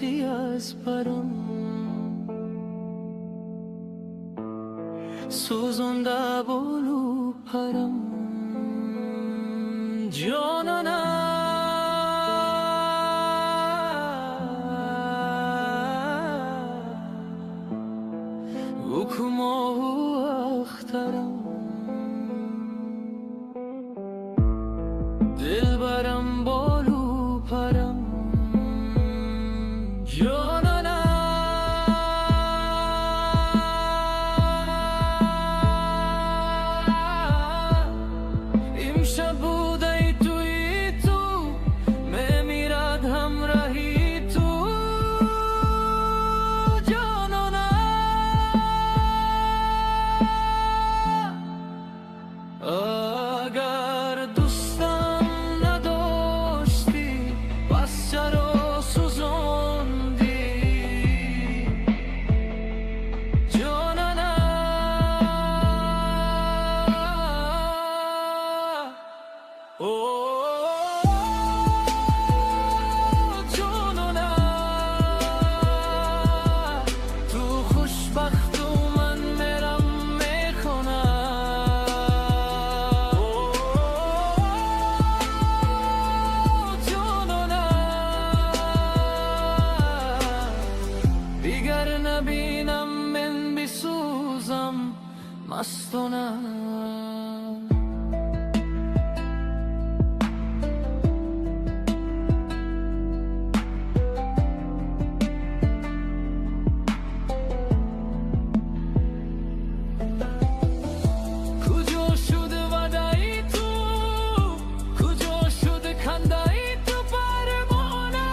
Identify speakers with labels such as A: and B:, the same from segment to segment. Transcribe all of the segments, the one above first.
A: بسی از برم سوزنده بولو پرم جانانم حکما و اخترم دل برم بالو پرم جانانم امشب بوده توی تو میمیرد همراهی تو جانانم اگر دوستم نداشتی پس چرا سوزوندی جانانم جانانم تو خوشبخت و من میرم میخونم جانانم دیگر نبینم من بسوزم مستانم کجا شده ودایی تو کجا شده کندایی تو پروانه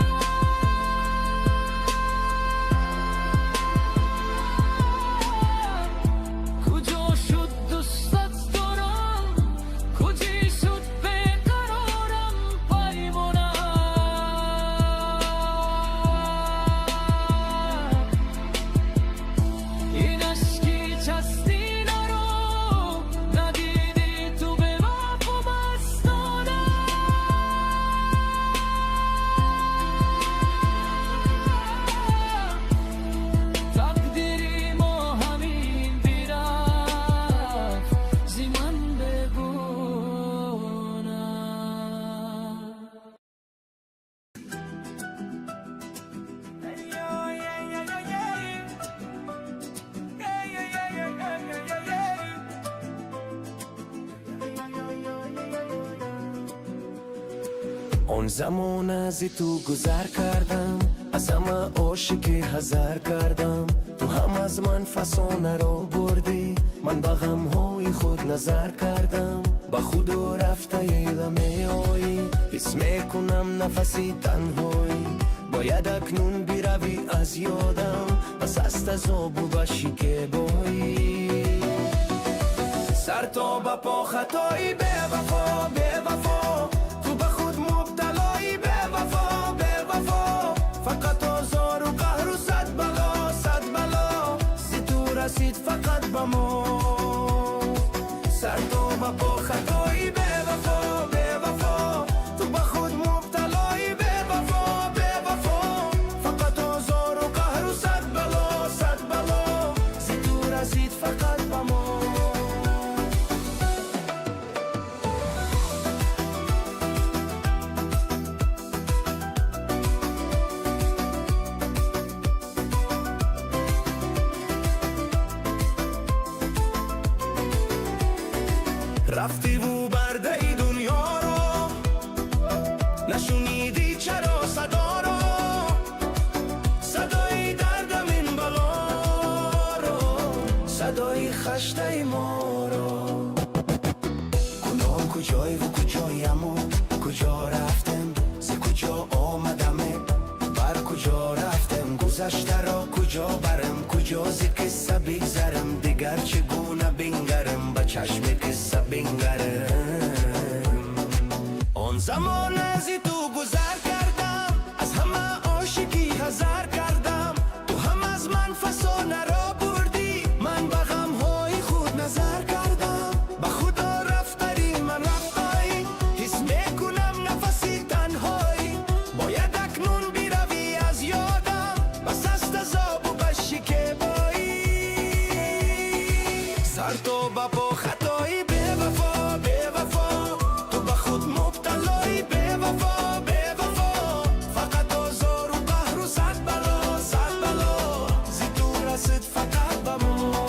A: کجا شد دوستت دارم کجی شد بیقرارم پروانه این اشکی چستی
B: اون زمان از تو گذر کردم از همه عاشقی هزار کردم تو هم از من فسانه رو بردی من با غمهای خود نظر کردم با خود و رفته یادم آیی حس میکنم نفسی تنهایی باید اکنون بروی از یادم پس است از آب و باشی که بایی سر تا با پا خطایی به وفا تو به خود مبتلایی به وفا فقط آزار و قهر و صد بلا سی تو رسید فقط با ما سر تا با پا خطایی به وفا تو به خود مبتلایی به وفا فقط آزار و قهر و صد بلا سی تو رسید فقط با ما رفتی و برده ای دنیا رو نشونیدی چرا صدا رو صدای دردم این بلا رو صدای خشته ما رو گناه کجای و کجایم و کجا رفتم ز کجا آمدم بر کجا رفتم گذشته را کجا برم کجا ز قصه بگذرم دیگر چگونه بنگرم به چشم قصه بنگرم آن زمان از تو گذر کردم از همه عاشقی هزار کردم تو هم از من فسانه را بردی من به غمهای خود نظر کردم به خدا رفتاری من رفتایی حس میکنم نفسی تنهایی باید اکنون بروی از یادم تو با خطایی به وفا به وفا تو با خود مبتلایی به وفا به وفا فقط آزار و قهر و صد بلا زی تو رسید فقط به ما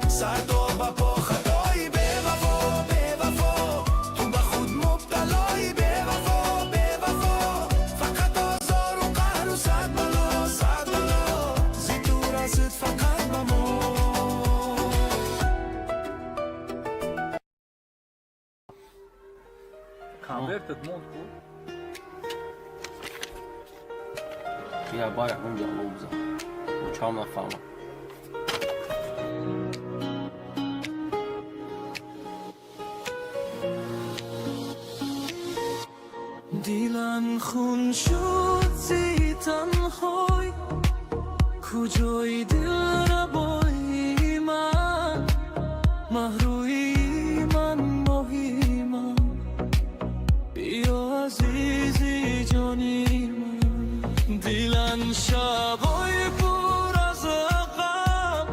B: سر تو با خطایی به وفا به وفا تو با خود مبتلایی به وفا به وفا فقط آزار و قهر و صد بلا زی تو رسید فقط به ما
C: Converted mode på.
D: Jag bara undrar Moza. Och tjana fan.
B: دیلم خون شد زی تنهای کجای دل ربایی من محروی من ماهی من بیا عزیزی جانی من دیلم شبای پر از غم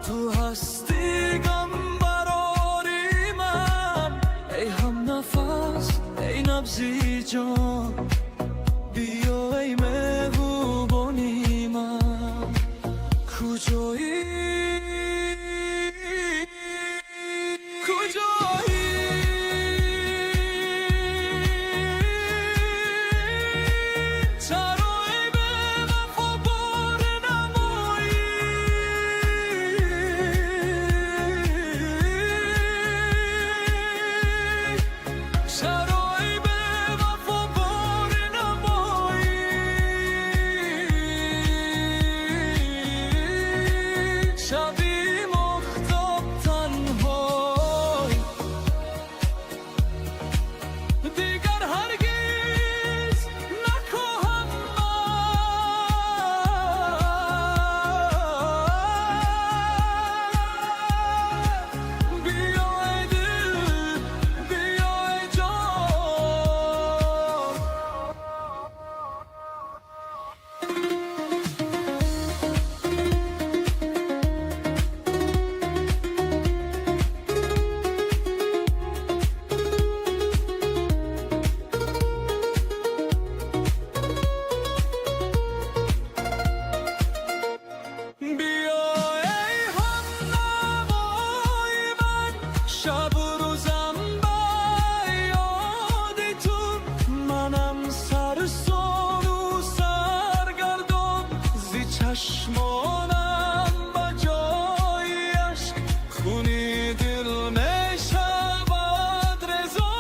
B: تو هستی غم براری من ای هم نفس ای نبزی جان بیا ای مهربانی من کجایی چشمانم با جای عشق خونی دل می شود رضا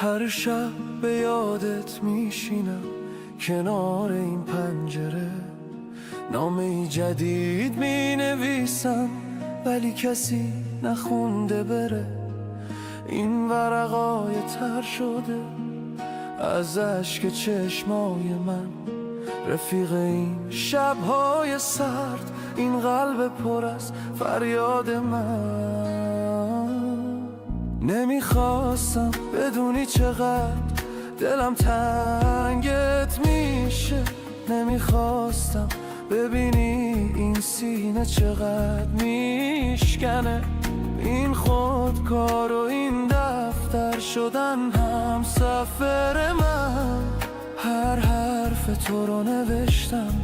B: هر شب به یادت میشینم کنار این پنجره نامه جدید می نویسم ولی کسی نخونده بره این ورقای تر شده از اشک چشمای من رفیق این شبهای سرد این قلب پر از فریاد من نمیخواستم بدونی چقدر دلم تنگت میشه نمیخواستم ببینی این سینه چقدر میشکنه این خودکار و این دفتر شدن هم سفر من هر حرف تو رو نوشتم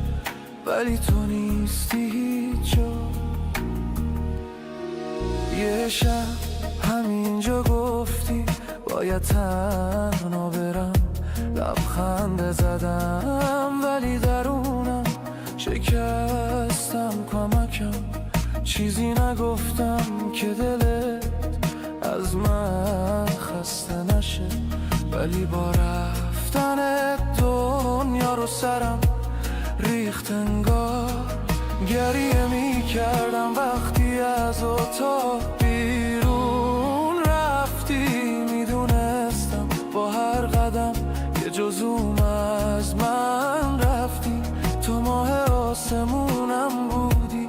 B: ولی تو نیستی هیچ جا. یه شب همینجا گفتی باید تنها برم، لبخند زدم ولی درونم شکستم. کمکم چیزی نگفتم که دلت از من خسته نشه، ولی با رفتنت دنیا رو سرم ریخت. انگار گریه می کردم وقتی از اتاق بیرون رفتی. میدونستم با هر قدم یه جزوم از من رفتی. تو ماه آسمونم بودی،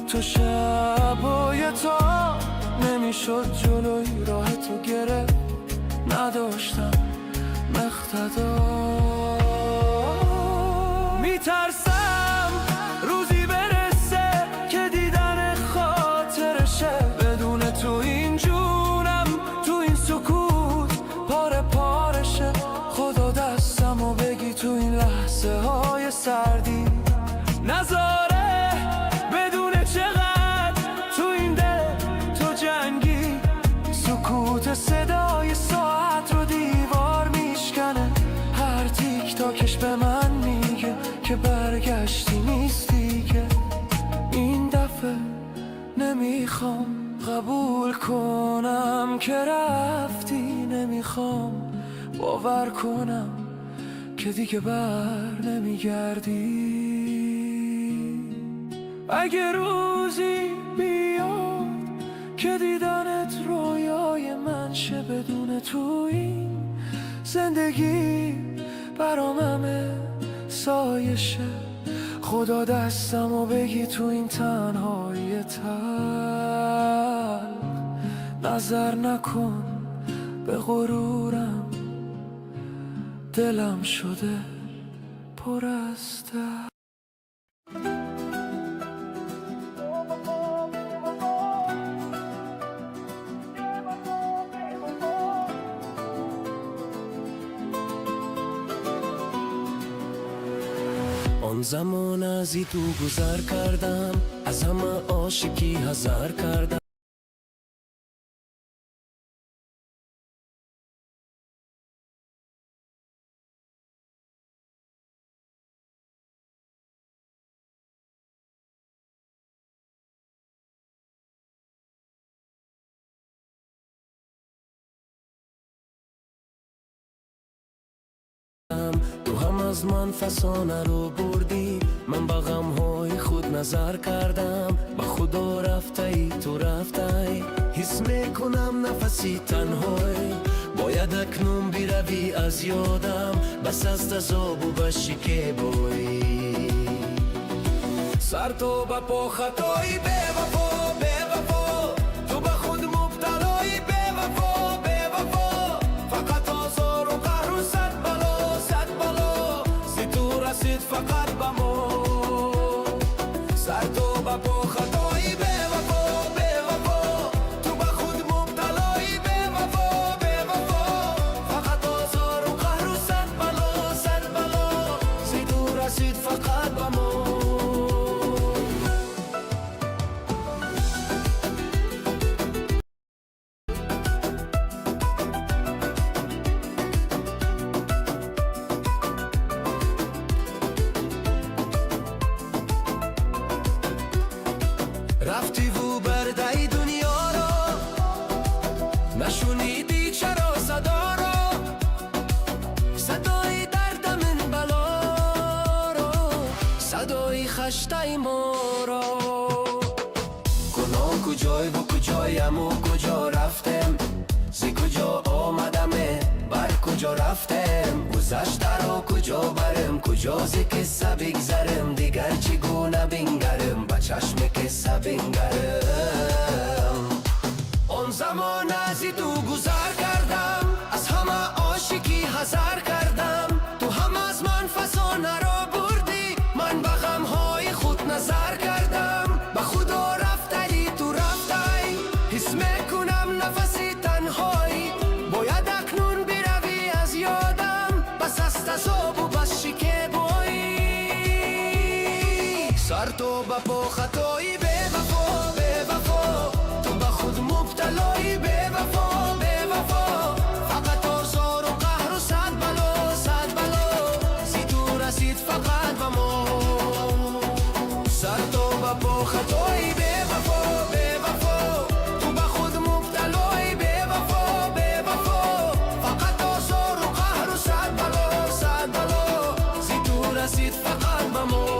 B: تو شبای تا نمیشد جلوی راه تو گرفت. نداشتم مقتدار. میترسم روزی برسه که دیدن خاطرشه، بدون تو این جونم تو این سکوت پاره پارشه. خدا دستمو بگی تو این لحظه های سردی، نذاره بدون چقدر تو این دل تو جنگی. سکوت صدای ساعت رو دیوار میشکنه، هر تیک تاکش به من میگه که برگشتی نیستی. که این دفعه نمیخوام قبول کنم که رفتی، نمیخوام باور کنم که دیگه بر نمیگردی. اگه روزی بیاد که دیدنت رویای من شه، بدون تو این زندگی برام همه سایشه. خدا دستمو بگی تو این تنهایی تلخ، نظر نکن به غرورم، دلم شده پر از درد.
C: آن زمان ازی تو گذر کردم، از همه عاشقی هزار کردم. تو هم از من فسانه رو بردی، من با غم های خود نظر کردم. با خدا رفته ای تو رفته ای، حس میکنم نفسی تنهایی. باید اکنون بروی از یادم، بس از تذاب و بشی که بایی. سر تو با پا خطایی به وفا، به وفا. تو با خود مبتلایی به وفا، به وفا. فقط آزار و قهر و صد بلا، صد بلا زی تو رسید فقط با ما. سر تو با پا خطایی به وفا، به وفا. تو با خود مبتلایی به وفا، به وفا. فقط آزار و قهر و صد بلا، صد بلا زی تو رسید فقط با ما. رفتی و بردی دنیا رو، نشونیدی چرا صدا رو، صدای درد من بلا رو، صدای خشتای ما رو. گناه کجای و کجایم و کجا رفتم، زی کجا آمدمه بر کجا رفتم. گذشته رو کجا برم، کجا زی قصه بگذرم. دیگر چگونه بنگرم با چشم قصه بنگرم. آن زمان ازی تو گذر کردم، از همه عاشقی هزار کردم. تو هم از من فسانه رو بردی، من به غمهای خود نظر کردم. به خدا رفتی تو رفتی، حس میکنم نفسی تنهایی. باید اکنون بروی از یادم، بس از تذاب و بس شکه بایی.
B: تو با پا خطایی به وفا به وفا تو با خود مبتلایی به وفا به وفا فقط آزار و قهر و صد بلا زی تو رسید فقط با ما سر تو با پا خطایی به وفا به وفا تو با خود مبتلایی به وفا به وفا فقط آزار و قهر و صد بلا زی تو رسید فقط با ما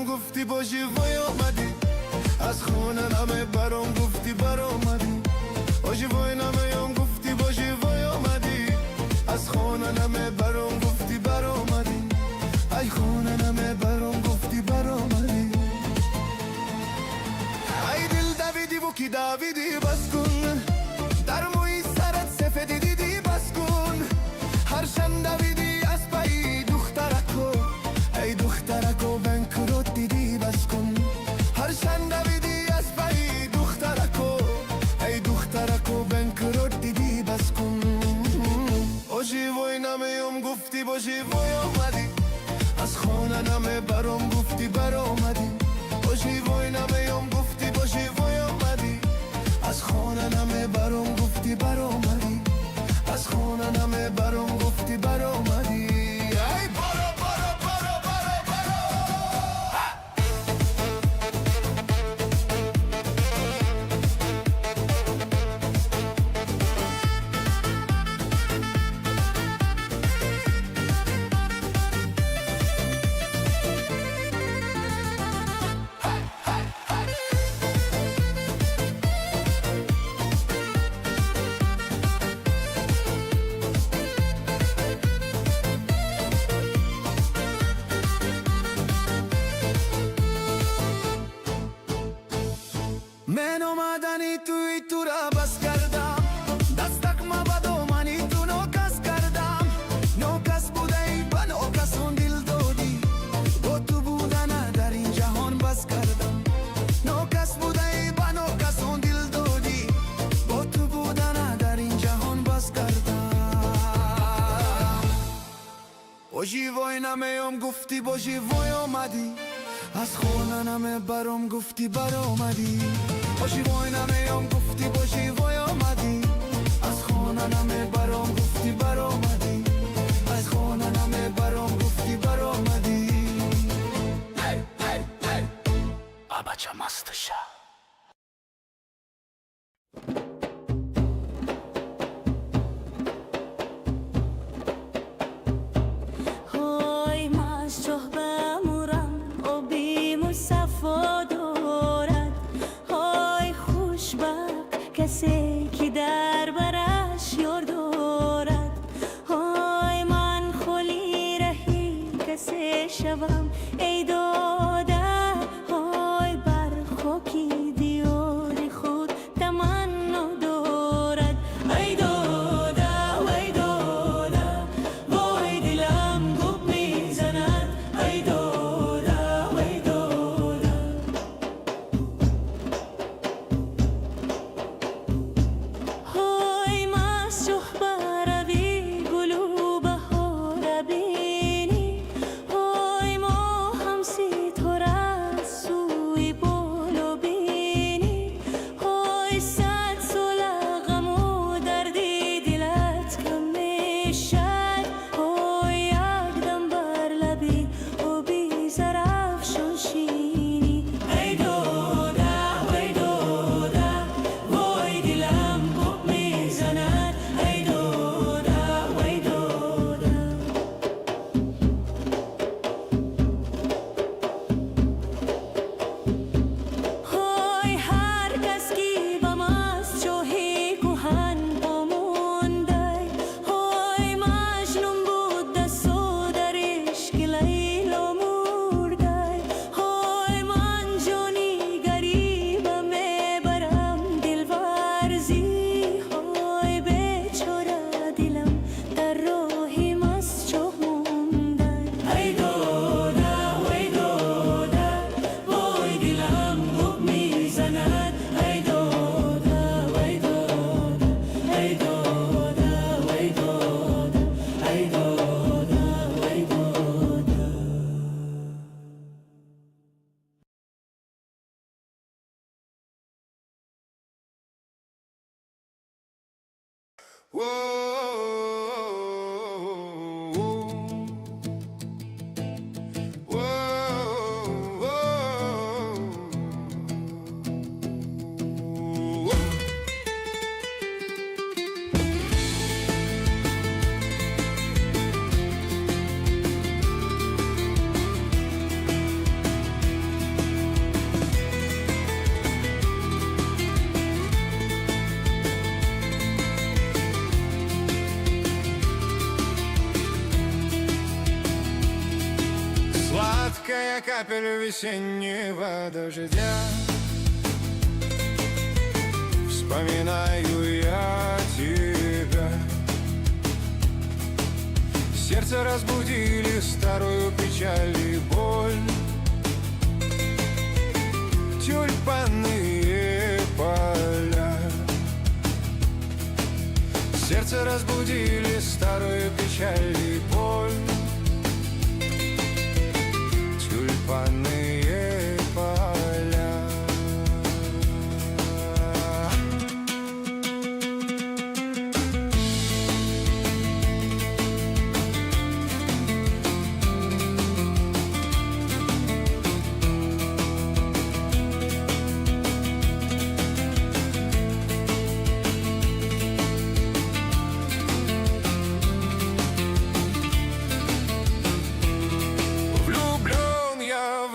B: گفتی باشی وای آمدی از خونه نمه برام گفتی بر آمدی باشی وای نمه گفتی باشی وای آمدی از خونه نمه برام گفتی بر آمدی ای خونه نمه برام گفتی بر آمدی ای دل دویدی و کی دویدی بس کن در موی سرت سفیدی دیدی بس کن هر شن دویدی از پایی دخترکو ای دخترکو بن کرد دیدی بس کن هر شن دویدی از پایی دخترکو ای دخترکو بن کرد دیدی بس کن باشی وای نمیم گفتی باشی وای آمدی از خونه نمه برام گفتی بر آمدی باشی وای نمیم گفتی باشی وای آمدی از خونه نمه برام گفتی بر آمدی از خونه نمه برام گفتی بر آمدی ای برو برو برو برو برو من اومدنی توی تو را بس کردم دستک ما بدو منی تو نوکس کردم نوکس بوده ای با نوکس اون دل دادی با تو بودن در این جهان بس کردم نوکس بوده ای با نوکس اون دل دادی با تو بودن در این جهان بس کردم باشی وای نمیم گفتی باشی وای آمدی از خونه نمه برام گفتی بر آمدی باشی وای نمیم گفتی باشی وای آمدی از خونه نمه برام گفتی بر آمدی از خونه نمه برام گفتی بر آمدی بچه مست شه
E: کسی که در برش یار دارد های من خلی رهی کسی شوم ای داده های بر خاکی دیار خود تمنا دارد ای داده و ای داده وای دلم گپ میزند ای داده و ای داده هر کس کی با ماست چوهی کوهن با
F: Сладкая капель весеннего дождя, вспоминаю я тебя. Сердце разбудили старую печаль и боль, тюльпанные поля. Сердце разбудили старую печаль и боль, тюльпанные поля.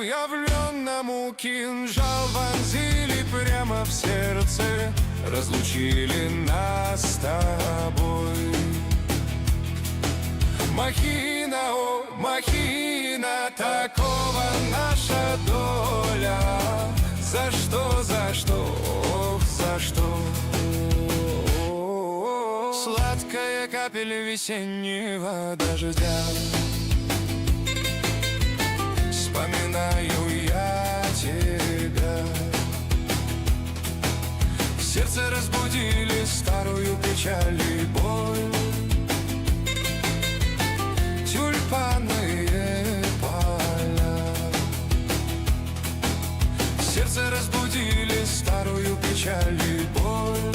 F: Явленному кинжал вонзили прямо в сердце, разлучили нас с тобой. Махина, о, махина, такова наша доля. За что, за что, ох, за что? Сладкая капель весеннего дождя, вспоминаю я тебя. Сердце разбудили старую печаль и боль, тюльпанные поля. Сердце разбудили старую печаль и боль,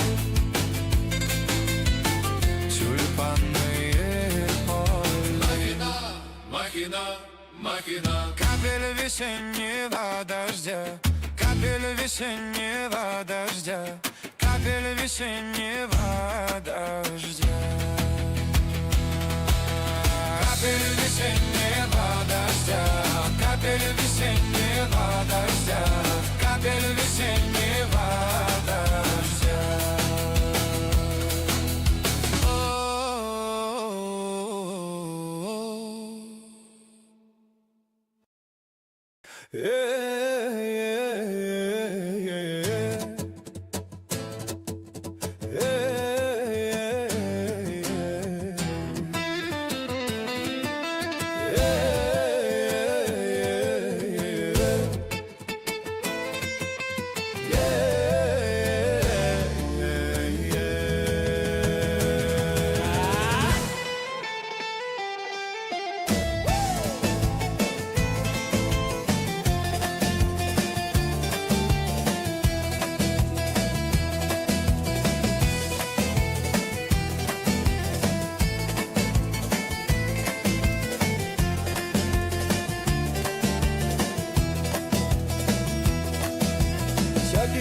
F: тюльпанные поля. Махина, махина, капель весеннего дождя, капель весеннего дождя, капель весеннего дождя. Капель весеннего дождя, капель весеннего дождя, капель весеннего дождя.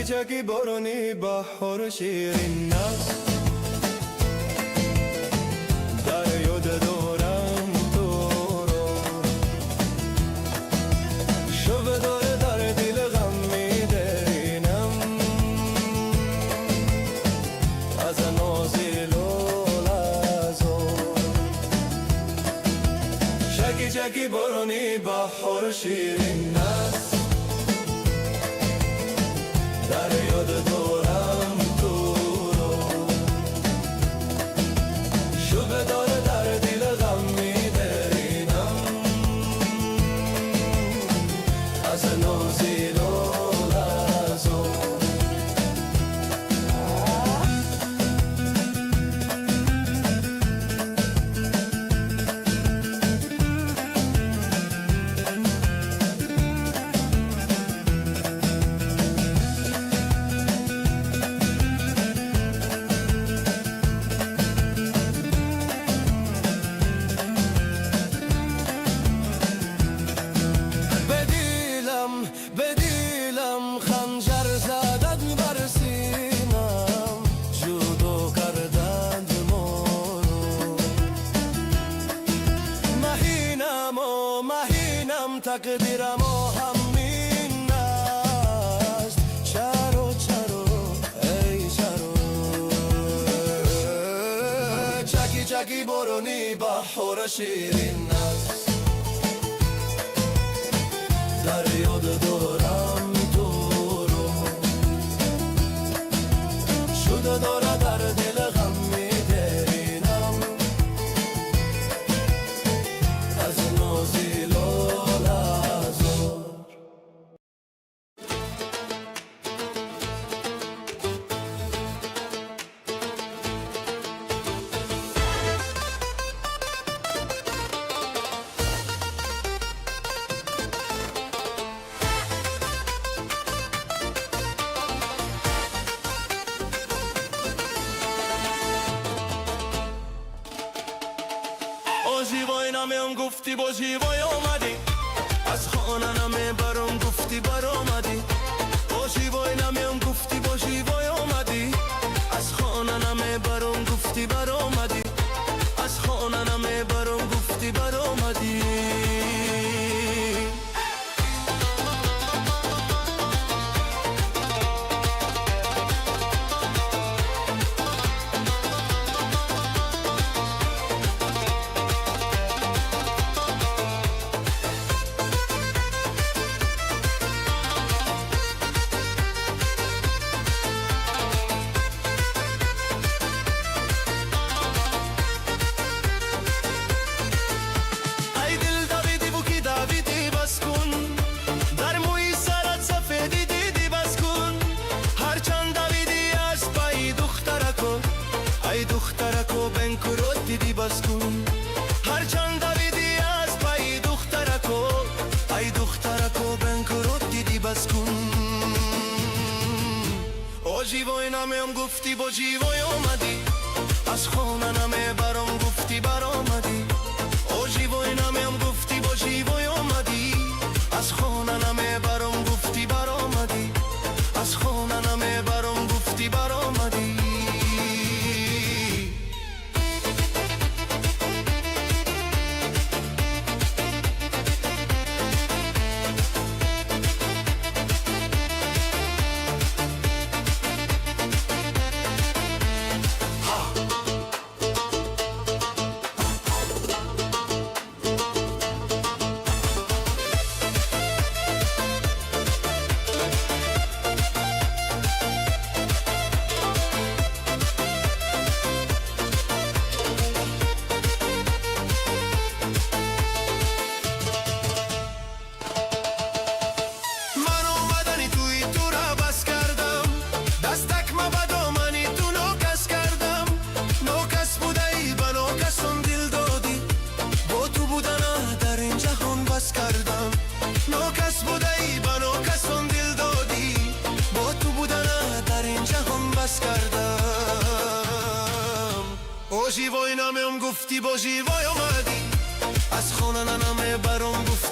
F: چکی بارونی بهار شیرین است، در یاد دارم تو رو. شب داره در دل غم میدینم، از نازی لالازو. چکی چکی بارونی بهار شیرین است، در یاد دارم تو رو. شبه داره در دل غم میدرینم، از نازی لالازو. تقدیرم و همین است چرا ای چرا چکی چکی برونی بحر شیرین است در یاد دارم تو رو شده داره در دل غم میدرینم از نازی لال ازار زیبای نمیم گفتی با زیبای آمدی از خانه نمیبرم گفتی بر آمدی با زیبای نمیم گفتی با زیبای آمدی از خانه نمیبرم گفتی بر آمدی از خانه نمیبرم گفتی بر آمدی دخترکو بنکرو دیدی بس کن هر چند دویدی از پای دخترکو ای دخترکو بنکرو دیدی بس کن او جیوای نمیم گفتی با جیوای آمدی از خانه نمیبرم گفتی بر آمدی او جیوای نمیم گفتی با جیوای آمدی از خانه نمیبرم گفتی بر آمدی از خانه نمیبرم گفتی بر آمدی زیبای نمیم گفتی با زیبای آمدی از خانه نمیبرم گفتی